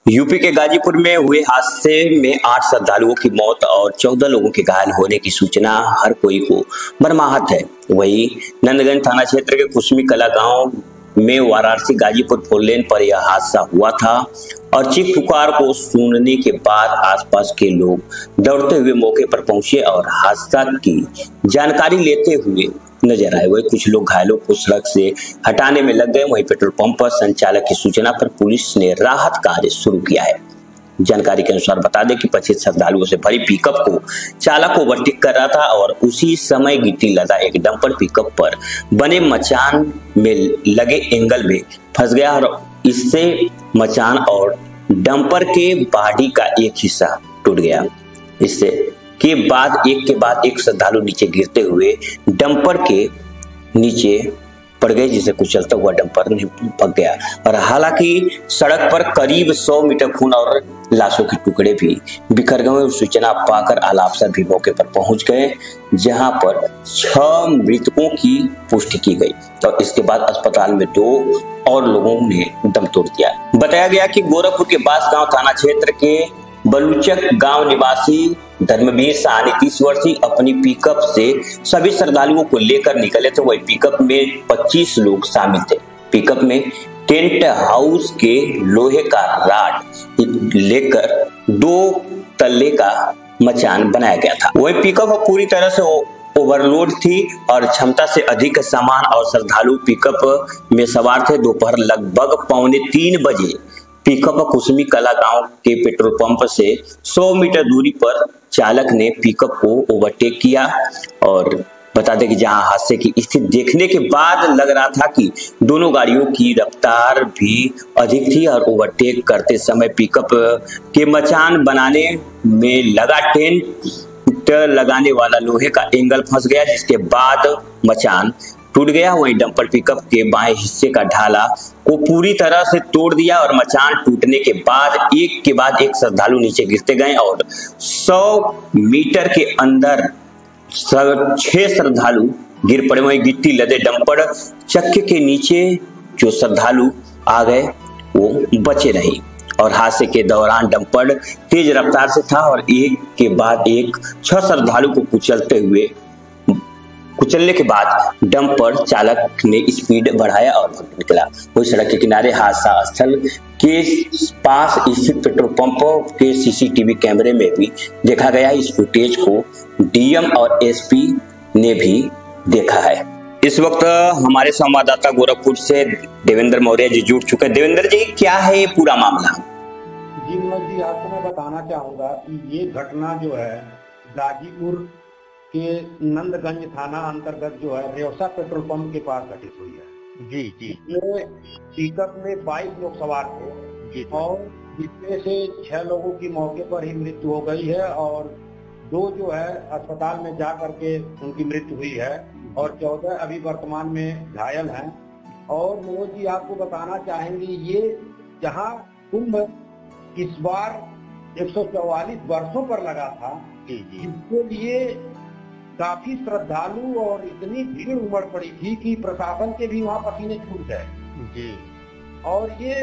UP के गाजीपुर में हुए हादसे में 8 श्रद्धालुओं की मौत और 14 लोगों के घायल होने की सूचना हर कोई को मर्माहत है। वहीं नंदगंज थाना क्षेत्र के कुसमी कला गांव में वाराणसी गाजीपुर फोर लेन पर यह हादसा हुआ था और चीख पुकार को सुनने के बाद आसपास के लोग दौड़ते हुए मौके पर पहुंचे और हादसा की जानकारी लेते हुए नजर आए। वही कुछ लोग घायलों को सड़क से हटाने में लग गए। वहीं पेट्रोल पंप पर संचालक की सूचना पर पुलिस ने राहत कार्य शुरू किया है। जानकारी के अनुसार बता दें कि 25 श्रद्धालुओं से भरी पिकअप को चालक ओवरटेक कर रहा था और उसी समय गिट्टी लदा एक डंपर पिकअप पर बने मचान में लगे एंगल में फंस गया और इससे मचान और डंपर के बॉडी का एक हिस्सा टूट गया। इससे के बाद एक श्रद्धालु नीचे गिरते हुए डंपर के नीचे पड़ गए, जिसे कुचलता हुआ डंपर ने पक गया और हालांकि सड़क पर करीब 100 मीटर खून और लाशों के टुकड़े भी बिखर गए। सूचना पाकर आला अफसर भी मौके पर पहुंच गए, जहां पर 6 मृतकों की पुष्टि की गई और इसके बाद अस्पताल में 2 और लोगों ने दम तोड़ दिया। बताया गया कि गोरखपुर के बांसगांव थाना क्षेत्र के बलूचक गांव निवासी धर्मवीर साहनी 30 वर्षीय अपनी पिकअप से सभी श्रद्धालुओं को लेकर निकले थे। वही पिकअप में 25 लोग शामिल थे। पिकअप में टेंट हाउस के लोहे का राड लेकर 2 तल्ले का मचान बनाया गया था। वही पिकअप पूरी तरह से ओवरलोड थी और क्षमता से अधिक सामान और श्रद्धालु पिकअप में सवार थे। दोपहर लगभग 2:45 बजे पिकअप कुसमी कला गांव के पेट्रोल पंप से 100 मीटर दूरी पर चालक ने पिकअप को ओवरटेक किया और बता दें कि जहां हादसे की स्थिति देखने के बाद लग रहा था कि दोनों गाड़ियों की रफ्तार भी अधिक थी और ओवरटेक करते समय पिकअप के मचान बनाने में लगा टेंट लगाने वाला लोहे का एंगल फंस गया, जिसके बाद मचान टूट गया। वहीं डंपर पिकअप के बाएं हिस्से का ढाला को पूरी तरह से तोड़ दिया और मचान टूटने के बाद एक के बाद एक श्रद्धालु नीचे गिरते गए और 100 मीटर के अंदर 6 श्रद्धालु गिर पड़े। वहीं गिट्टी लदे डंपर चक्के के नीचे जो श्रद्धालु आ गए वो बचे नहीं और हादसे के दौरान डंपर तेज रफ्तार से था और एक के बाद एक 6 श्रद्धालु को कुचलने के बाद डंपर चालक ने स्पीड बढ़ाया और भाग निकला। वही सड़क के किनारे हादसा स्थल के पास स्थित पेट्रोल पंप के सीसीटीवी कैमरे में भी देखा गया। इस फुटेज को डीएम और एसपी ने भी देखा है। इस वक्त हमारे संवाददाता गोरखपुर से देवेंद्र मौर्य जी जुड़ चुके हैं। देवेंद्र जी, क्या है ये पूरा मामला? जी मनोज जी, आपको मैं बताना चाहूंगा कि ये घटना जो है गाजीपुर के नंदगंज थाना अंतर्गत जो है रेवसा पेट्रोल पंप के पास घटित हुई है। जी जी। ये पिकअप में 22 लोग सवार थे जी और जिसमें से 6 लोगों की मौके पर ही मृत्यु हो गई है और 2 जो है अस्पताल में जा करके उनकी मृत्यु हुई है और 14 अभी वर्तमान में घायल हैं। और मनोज जी, आपको बताना चाहेंगे ये जहाँ कुंभ इस बार 144 वर्षों पर लगा था, इसके लिए काफी श्रद्धालु और इतनी भीड़ उमड़ पड़ी थी कि प्रशासन के भी वहाँ पसीने छूट गए जी। और ये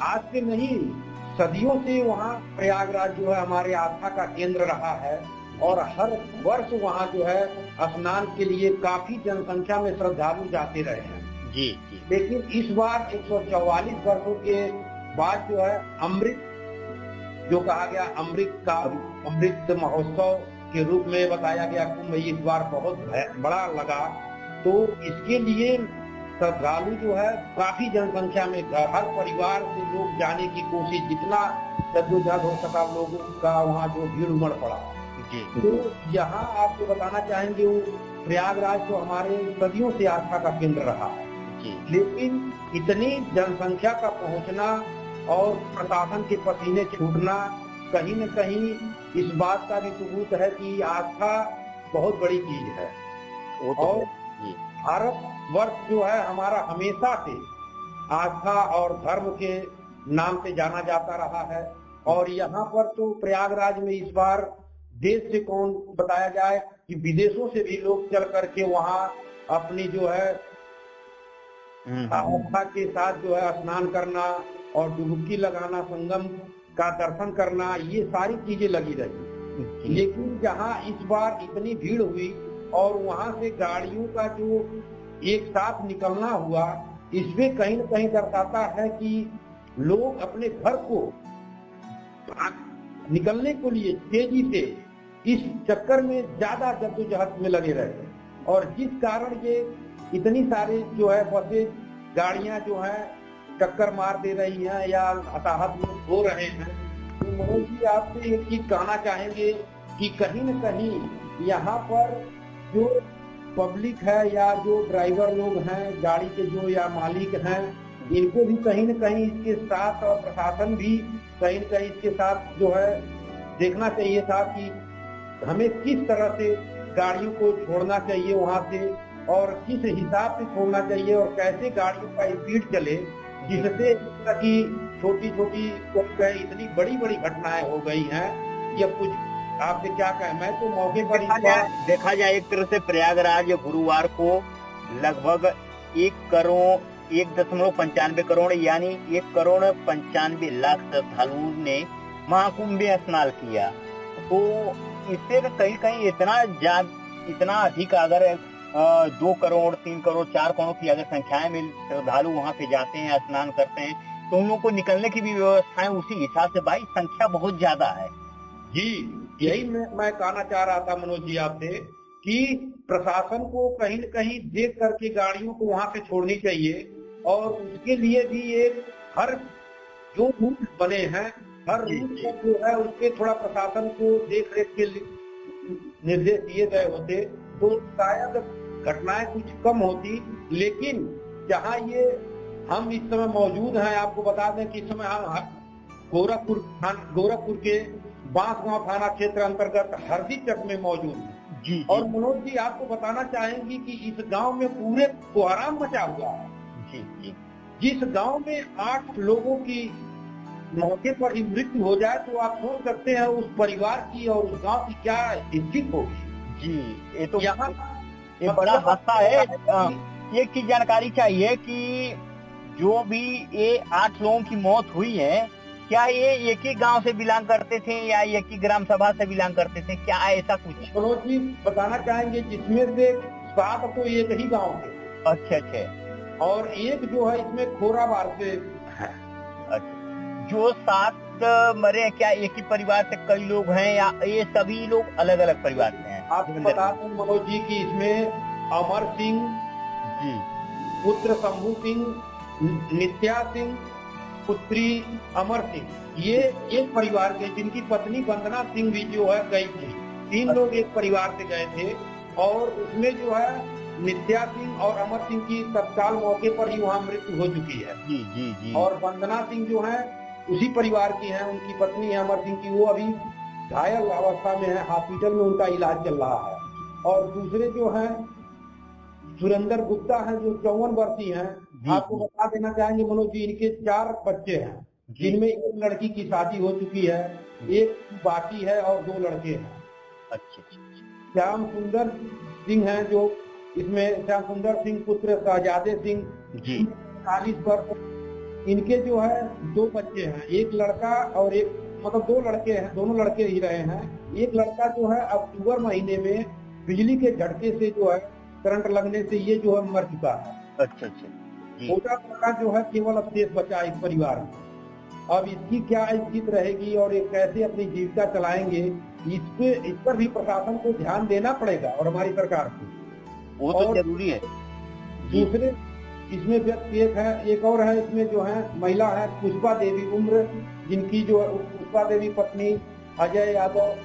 आज से नहीं, सदियों से वहाँ प्रयागराज जो है हमारे आस्था का केंद्र रहा है और हर वर्ष वहाँ जो है स्नान के लिए काफी जनसंख्या में श्रद्धालु जाते रहे हैं जी। लेकिन इस बार 144 वर्षों के बाद जो है अमृत जो कहा गया, अमृत महोत्सव के रूप में बताया गया कुंभ इस बार बहुत बड़ा लगा। तो इसके लिए श्रद्धालु जो है काफी जनसंख्या में हर परिवार से लोग जाने की कोशिश, जितना जद्दोजहद हो सका लोगों का वहाँ जो भीड़ उमड़ पड़ा जी। तो यहाँ आपको बताना चाहेंगे वो प्रयागराज तो हमारे सदियों से आस्था का केंद्र रहा जी। लेकिन इतनी जनसंख्या का पहुँचना और प्रशासन के पसीने छूटना कहीं न कहीं इस बात का भी सबूत है कि आस्था बहुत बड़ी चीज है। और भारत वर्ष जो है हमारा हमेशा से आस्था और धर्म के नाम से जाना जाता रहा है और यहाँ पर तो प्रयागराज में इस बार देश से कौन बताया जाए कि विदेशों से भी लोग चल करके वहाँ अपनी जो है आस्था के साथ जो है स्नान करना और डुबकी लगाना, संगम का दर्शन करना, ये सारी चीजें लगी रही। लेकिन जहाँ इस बार इतनी भीड़ हुई और वहां से गाड़ियों का जो एक साथ निकलना हुआ, इसमें कहीं न कहीं दर्शाता है कि लोग अपने घर को निकलने के लिए तेजी से इस चक्कर में ज्यादा जद्दोजहद में लगे रहे, और जिस कारण ये इतनी सारी जो है बसें, गाड़ियां जो है टक्कर मार दे रही हैं या हताहत में हो रहे हैं। तो मनोज जी, आपसे एक चीज कहना चाहेंगे कि कहीं न कहीं यहाँ पर जो पब्लिक है या जो ड्राइवर लोग हैं, गाड़ी के जो या मालिक हैं, इनको भी कहीं न कहीं इसके साथ, और प्रशासन भी कहीं न कहीं इसके साथ जो है देखना चाहिए था कि हमें किस तरह से गाड़ियों को छोड़ना चाहिए वहां से, और किस हिसाब से छोड़ना चाहिए, और कैसे गाड़ियों का स्पीड चले, जिससे कि छोटी छोटी इतनी बड़ी बड़ी घटनाएं हो गई हैं। ये कुछ आपसे क्या कहें, मैं तो मौके पर देखा जाए एक तरह से प्रयागराज गुरुवार को लगभग 1.95 करोड़ यानी 1,95,00,000 श्रद्धालुओं ने महाकुंभ में स्नान किया। तो इससे कहीं कहीं इतना अधिक अगर 2 करोड़ 3 करोड़ 4 करोड़ की अगर संख्याएं में श्रद्धालु वहां पे जाते हैं, स्नान करते हैं, तो उन लोगों को निकलने की भी व्यवस्था है उसी हिसाब से। भाई संख्या बहुत ज्यादा है जी। यही मैं कहना चाह रहा था मनोज जी आपसे कि प्रशासन को कहीं न कहीं देख करके गाड़ियों को वहां से छोड़नी चाहिए, और उसके लिए भी एक हर जो रूट बने हैं, हर रूट जो है उसके थोड़ा प्रशासन को देख रेख के निर्देश दिए गए होते तो शायद घटनाएं कुछ कम होती। लेकिन जहां ये हम इस समय मौजूद हैं, आपको बता दें कि इस समय हम गोरखपुर के बांसगांव थाना क्षेत्र अंतर्गत हरदीचक में मौजूद हैं। जी। और मनोज जी, आपको बताना चाहेंगे कि इस गांव में पूरे कोहराम मचा हुआ है। जी। जिस गांव में 8 लोगों की मौके पर ही मृत्यु हो जाए, तो आप सोच सकते हैं उस परिवार की और उस गांव की क्या स्थिति होगी। जी, ये तो यहाँ ये बड़ा हादसा है। एक चीज जानकारी चाहिए कि जो भी ये 8 लोगों की मौत हुई है, क्या ये एक ही गांव से बिलोंग करते थे या एक ही ग्राम सभा से बिलोंग करते थे, क्या ऐसा कुछ? मनोज जी बताना चाहेंगे, जिसमें से 7 तो एक ही गांव के। अच्छा। और एक जो है इसमें खोराबार से है। अच्छा, जो 7 मरे, क्या एक ही परिवार से कई लोग हैं या ये सभी लोग अलग अलग परिवार से हैं? आपको बता दें मनोज जी की इसमें अमर सिंह जी, पुत्र शंभू सिंह, नित्या सिंह, पुत्री अमर सिंह, ये एक परिवार के, जिनकी पत्नी वंदना सिंह भी जो है गई थी। 3 लोग एक परिवार से गए थे, और उसमें जो है नित्या सिंह और अमर सिंह की तत्काल मौके पर ही वहाँ मृत्यु हो चुकी है। जी। और वंदना सिंह जो है उसी परिवार की है, उनकी पत्नी है अमर सिंह की, वो अभी घायल अवस्था में है, हॉस्पिटल में उनका इलाज चल रहा है। और दूसरे जो है सुरेंद्र गुप्ता है, जो 54 वर्षीय हैं। आपको बता देना चाहेंगे मनोज जी, इनके 4 बच्चे हैं, जिनमें एक लड़की की शादी हो चुकी है, एक बाकी है, और 2 लड़के हैं। अच्छा। श्याम सुंदर सिंह हैं, जो इसमें श्याम सुंदर सिंह पुत्र शहजादे सिंह जी 40 वर्ष, इनके जो है 2 बच्चे हैं, एक लड़का और एक, मतलब 2 लड़के हैं, दोनों लड़के ही रहे हैं। एक लड़का जो है अक्टूबर महीने में बिजली के झटके से जो है करंट लगने से ये जो है मर चुका है। अच्छा। छोटा लड़का जो है केवल अब शेष बचा इस परिवार में। अब इसकी क्या स्थिति रहेगी और ये कैसे अपनी जीविका चलाएंगे, इस पर भी प्रशासन को ध्यान देना पड़ेगा, और हमारी सरकार को। वो तो जरूरी है। दूसरे इसमें व्यक्ति एक और है, इसमें जो है महिला है पुष्पा देवी उम्र, जिनकी जो पुष्पा देवी पत्नी अजय यादव,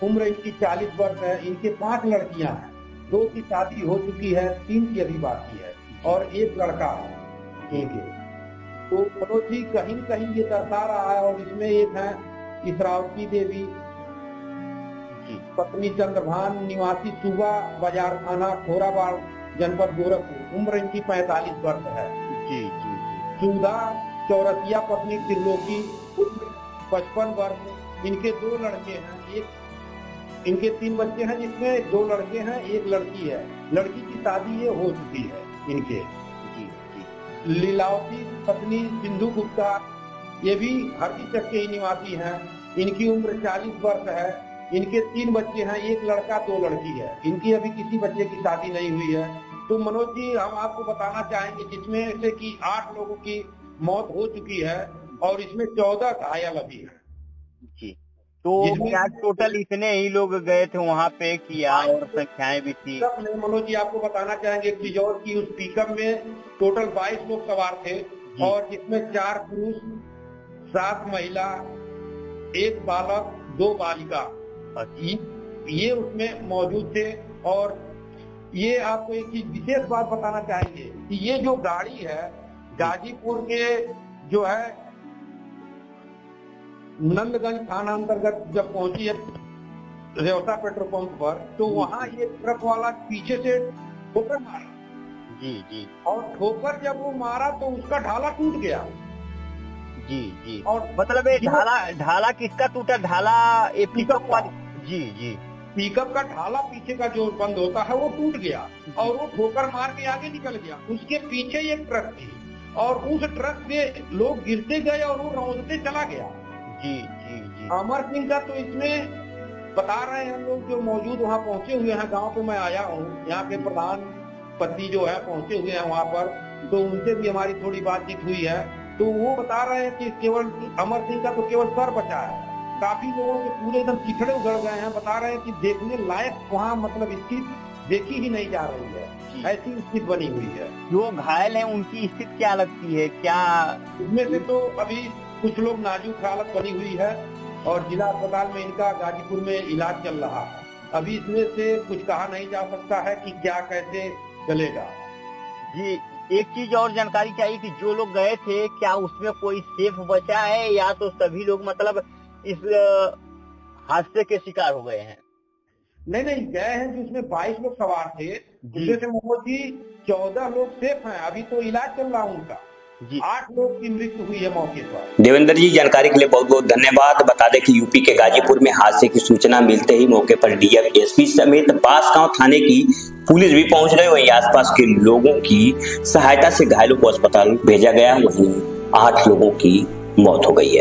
उम्र इनकी 40 वर्ष है। इनके 5 लड़कियां हैं, 2 की शादी हो चुकी है, 3 की अभी बाकी है, और एक लड़का है इनके। तो मनोज जी कहीं न कहीं ये दर्शा रहा है। और इसमें एक है इसरावती देवी, पत्नी चंद्रभान, निवासी सूबा बाजार थाना खोराबार जनपद गोरखपुर, उम्र इनकी 45 वर्ष है। जी। सुधा चौरसिया पत्नी त्रिलोकी, उम्र 55 वर्ष। इनके 2 लड़के हैं, इनके 3 बच्चे हैं, जिसमें 2 लड़के हैं, एक लड़की है। लड़की की शादी ये हो चुकी है इनके। जी। लीलावती पत्नी सिंधु गुप्ता, ये भी हरदीचक के ही निवासी हैं। इनकी उम्र 40 वर्ष है। इनके 3 बच्चे हैं, 1 लड़का 2 लड़की है। इनकी अभी किसी बच्चे की शादी नहीं हुई है। तो मनोज जी, हम आपको बताना चाहेंगे जिसमें से कि 8 लोगों की मौत हो चुकी है और इसमें 14 घायल अभी है जी। तो क्या टोटल इतने ही लोग गए थे वहाँ पे कि और संख्याएं भी थी? मनोज जी, आपको बताना चाहेंगे एक चीज और कि उस पिकअप में टोटल 22 लोग सवार थे और जिसमें 4 पुरुष, 7 महिला, 1 बालक, 2 बालिका ये उसमें मौजूद थे। और ये आपको एक चीज विशेष बात बताना चाहेंगे कि ये जो गाड़ी है गाजीपुर के जो है नंदगंज थाना अंतर्गत जब पहुंची है रेवसा पेट्रोल पंप पर, तो वहाँ ये ट्रक वाला पीछे से ठोकर मारा। जी जी। और ठोकर जब वो मारा तो उसका ढाला टूट गया। जी जी। और मतलब ये ढाला किसका टूटा? ढाला पिकअप का? जी जी। पिकअप का ढाला पीछे का जो बंद होता है वो टूट गया और वो ठोकर मार के आगे निकल गया। उसके पीछे एक ट्रक थी और उस ट्रक से लोग गिरते गए और वो रौंदते चला गया। जी जी जी। अमर सिंह का तो इसमें बता रहे हैं हम लोग जो मौजूद वहाँ पहुंचे हुए हैं। गांव पे मैं आया हूँ, यहाँ के प्रधान पति जो है पहुंचे हुए हैं वहाँ पर, तो उनसे भी हमारी थोड़ी बातचीत हुई है। तो वो बता रहे हैं कि केवल अमर सिंह का तो केवल सर बचा है। काफी लोगों के पूरे एकदम चिथड़े उगड़ गए हैं। बता रहे हैं कि देखने लायक वहाँ मतलब स्थिति देखी ही नहीं जा रही है, ऐसी स्थिति बनी हुई है। जो घायल है उनकी स्थिति क्या लगती है? क्या इसमें से तो अभी कुछ लोग नाजुक हालत बनी हुई है और जिला अस्पताल में इनका गाजीपुर में इलाज चल रहा है। अभी इसमें से कुछ कहा नहीं जा सकता है कि क्या कैसे चलेगा। जी, एक चीज और जानकारी चाहिए कि जो लोग गए थे क्या उसमें कोई सेफ बचा है या तो सभी लोग मतलब इस हादसे के शिकार हो गए हैं? नहीं गए हैं, जिसमें 22 लोग सवार थे जिसमें से मोहम्मद जी 14 लोग सेफ हैं। अभी तो इलाज चल रहा है उनका। 8 लोग की मृत्यु हुई है मौके पर। देवेंद्र जी, जानकारी के लिए बहुत बहुत धन्यवाद। बता दें कि यूपी के गाजीपुर में हादसे की सूचना मिलते ही मौके पर डीएम, एसपी समेत बांसगांव थाने की पुलिस भी पहुंच गई। वहीं आसपास के लोगों की सहायता से घायलों को अस्पताल भेजा गया। वहीं 8 लोगों की मौत हो गई है।